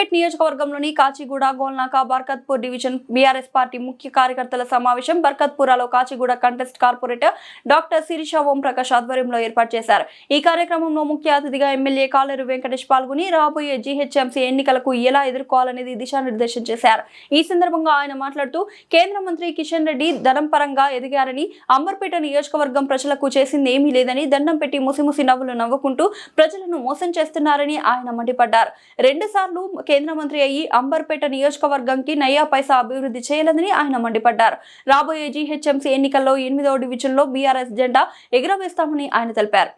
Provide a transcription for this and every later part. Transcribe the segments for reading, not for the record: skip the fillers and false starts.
అమీర్పేట్ నియోజకవర్గంలోని Kachiguda Golnaka Barkatpur division BRS party ముఖ్య కార్యకర్తల సమావేశం బర్కత్పురాలో Kachiguda contest corporator doctor Sirisha Omprakash ఆధ్వర్యంలో ఏర్పాటు చేశారు. ఈ కార్యక్రమంలో ముఖ్య అతిథిగా ఎమ్మెల్యే కాలేరు వెంకటేష్ పాల్గొని రాబోయే జీహెచ్ఎంసీ ఎన్నికలకు ఎలా ఎదుర్కోవాలనేది దిశానిర్దేశం చేశారు. ఈ సందర్భంగా ఆయన మాట్లాడుతూ కేంద్ర మంత్రి కిషన్ రెడ్డి ధనం పరంగా ఎదిగారని, అంబర్పేట నియోజకవర్గం ప్రజలకు చేసింది ఏమీ లేదని, దండం పెట్టి ముసిముసి నవ్వులు నవ్వుకుంటూ ప్రజలను మోసం చేస్తున్నారని ఆయన మండిపడ్డారు. 2 సార్లు కేంద్ర మంత్రి అయ్యి అంబర్పేట నియోజకవర్గంకి నయా పైసా అభివృద్ధి చేయలేదని ఆయన మండిపడ్డారు. రాబోయే జీహెచ్ఎంసీ ఎన్నికల్లో 8వ డివిజన్లో బీఆర్ఎస్ జెండా ఎగురవేస్తామని ఆయన తెలిపారు.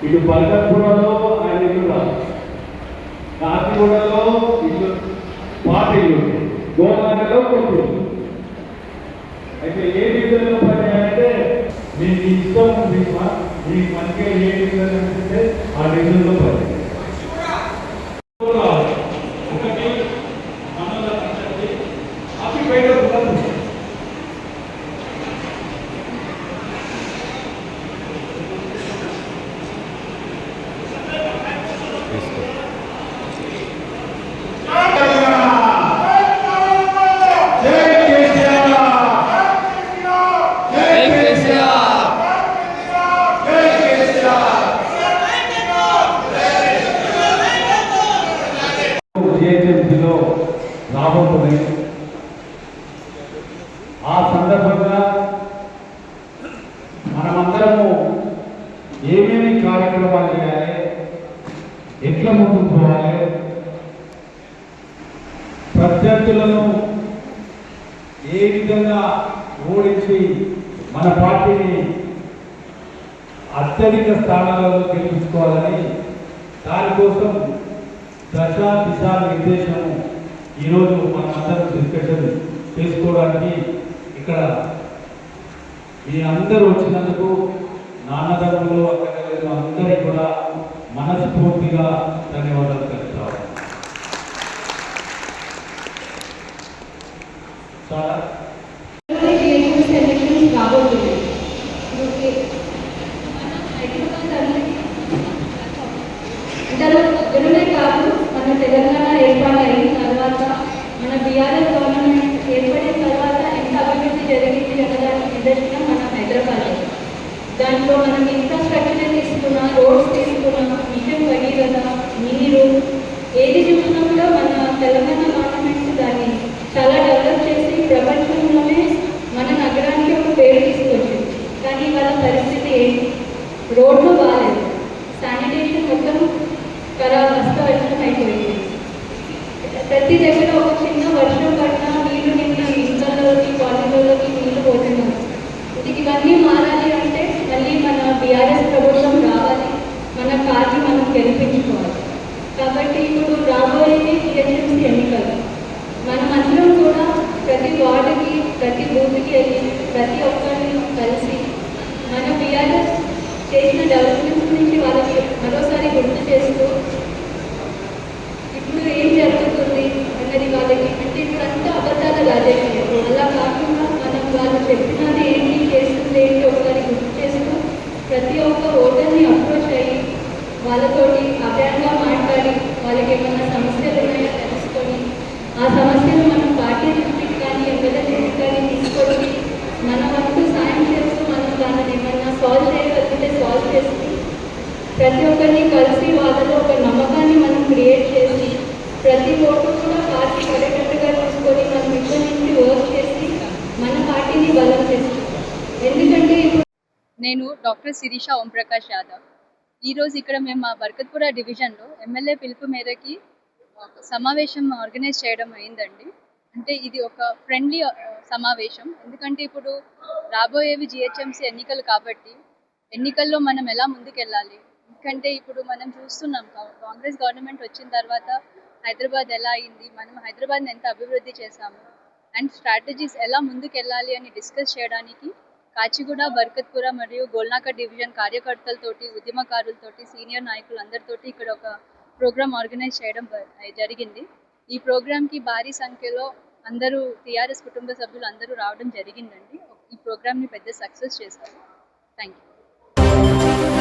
ఇటు బర్కత్పురలో ఆయన ఇల్లు, కాచిగూడలో ఇల్లు, పార్టీలు, గోల్నాకలో కొట్టు. అయితే ఏ డివిజన్లో పనిచేయాలంటే మీకు ఇష్టం ఉంది, మీకు మంచిగా ఏ డివిజన్ అంటే ఆ డివిజన్లో పని. ఒకటి మనలో అవి బయట జీహెచ్ఎంసీలో రాబోతున్నాయి. ఆ సందర్భంగా మనమందరము ఏమేమి కార్యక్రమాలు చేయాలి, ఎట్లా ముందుకు పోవాలి, ప్రత్యర్థులను ఏ విధంగా ఓడించి మన పార్టీని అత్యధిక స్థానాలలో గెలిపించుకోవాలని, దానికోసం దిశా నిర్దేశము ఈరోజు మనమందరం డిస్కషన్ చేసుకోవడానికి ఇక్కడ మీ అందరూ వచ్చినందుకు నాన్నదమ్ములు అక్కడలేదు అందరికీ కూడా మనస్ఫూర్తిగా ధన్యవాదాలు తెలుపుతారు. చాలా మన తెలంగాణ ఏర్పాటు అయిన తర్వాత, మన బీఆర్ఎస్ గవర్నమెంట్ ఏర్పడిన తర్వాత ఎంత అభివృద్ధి జరిగింది అన్నదానికి నిదర్శనం మన హైదరాబాద్. దాంట్లో మనం ఇన్ఫ్రాస్ట్రక్చర్ తీసుకున్నా, రోడ్స్ తీసుకున్నా, మిషన్ భగీరథ, నీరు, ఏది చూసినా కూడా మన తెలంగాణ గవర్నమెంట్ దాన్ని చాలా డెవలప్ చేసి ప్రపంచంలోనే మన నగరానికి ఒక పేరు తీసుకొచ్చింది. కానీ వాళ్ళ పరిస్థితి ఏంటి? రోడ్లు బాగాలేదు, శానిటేషన్ మొత్తం అస్తవ్యస్తం అయిపోయింది. ప్రతి దగ్గర ఒక చిన్న వర్షం పడినా నీళ్లు నిండిన ఇళ్లలోకి, కాలనీలలోకి నీళ్లు పోతున్నారు. ఇవన్నీ మారాలి అంటే మళ్ళీ మన బీఆర్ఎస్ ప్రభుత్వం రావాలి, మన పార్టీ మనం గెలిపించుకోవాలి. కాబట్టి ఇప్పుడు రాబోయే జీహెచ్ఎంసీ ఎన్నికలు మనమందరం కూడా ప్రతి వార్డుకి, ప్రతి బూత్కి వెళ్ళి ప్రతి ఒక్కరిని కలిసి మన బీఆర్ఎస్ చేసిన డెవలప్మెంట్స్ గురించి వాళ్ళకి మరోసారి గుర్తు చేస్తూ ఇప్పుడు ఏం జరుగుతుంది అన్నది వాళ్ళకి, అంటే ఇప్పుడు అంతా అబద్ధాల రాజకీయం. అలా కాకుండా మనం వాళ్ళు చెప్పినది ఏంటి, చేస్తుంది ఏంటి ఒకసారి గుర్తు చేస్తూ ప్రతి ఒక్క ఓటర్ని అప్రోచ్ అయ్యి వాళ్ళతోటి అభ్యంగా మాట్లాడి వాళ్ళకి ఏమైనా సమస్యలు ఉన్నాయో తెలుసుకొని ఆ సమస్యలు మనం పార్టీ దృష్టికి కానీ ఎమ్మెల్యే దృష్టికి కానీ తీసుకొని మన వంతు సాయం చేస్తూ మనం దానిని ఏమన్నా సాల్వ్ చేయగలిగితే సాల్వ్ చేస్తూ ప్రతి ఒక్కరిని కలిసి వాళ్ళలో ఒక నమ్మకాన్ని మనం క్రియేట్ చేసి ప్రతి ఓటు కూడా పార్టీ పడేటట్టుగా తీసుకొని మనం ఇక్కడి నుంచి వర్క్ చేసి మన పార్టీని బలం చేస్తాం. ఎందుకంటే నేను డాక్టర్ శిరీష ఓంప్రకాష్ యాదవ్. ఈరోజు ఇక్కడ మేము మా బర్కత్పుర డివిజన్లో ఎమ్మెల్యే పిలుపు మేరకి సమావేశం ఆర్గనైజ్ చేయడం అయిందండి. అంటే ఇది ఒక ఫ్రెండ్లీ సమావేశం. ఎందుకంటే ఇప్పుడు రాబోయేవి జిహెచ్ఎంసీ ఎన్నికలు కాబట్టి ఎన్నికల్లో మనం ఎలా ముందుకెళ్ళాలి, ఎందుకంటే ఇప్పుడు మనం చూస్తున్నాం కాంగ్రెస్ గవర్నమెంట్ వచ్చిన తర్వాత హైదరాబాద్ ఎలా అయింది, మనం హైదరాబాద్ని ఎంత అభివృద్ధి చేశాము అండ్ స్ట్రాటజీస్ ఎలా ముందుకెళ్ళాలి అని డిస్కస్ చేయడానికి కాచిగూడ, బర్కత్పుర మరియు గోల్నాక డివిజన్ కార్యకర్తలతోటి, ఉద్యమకారులతోటి, సీనియర్ నాయకులందరితోటి ఇక్కడ ఒక ప్రోగ్రామ్ ఆర్గనైజ్ చేయడం జరిగింది. ఈ ప్రోగ్రామ్కి భారీ సంఖ్యలో అందరూ టీఆర్ఎస్ కుటుంబ సభ్యులు అందరూ రావడం జరిగిందండి. ఈ ప్రోగ్రామ్ని పెద్ద సక్సెస్ చేశారు. Thank you.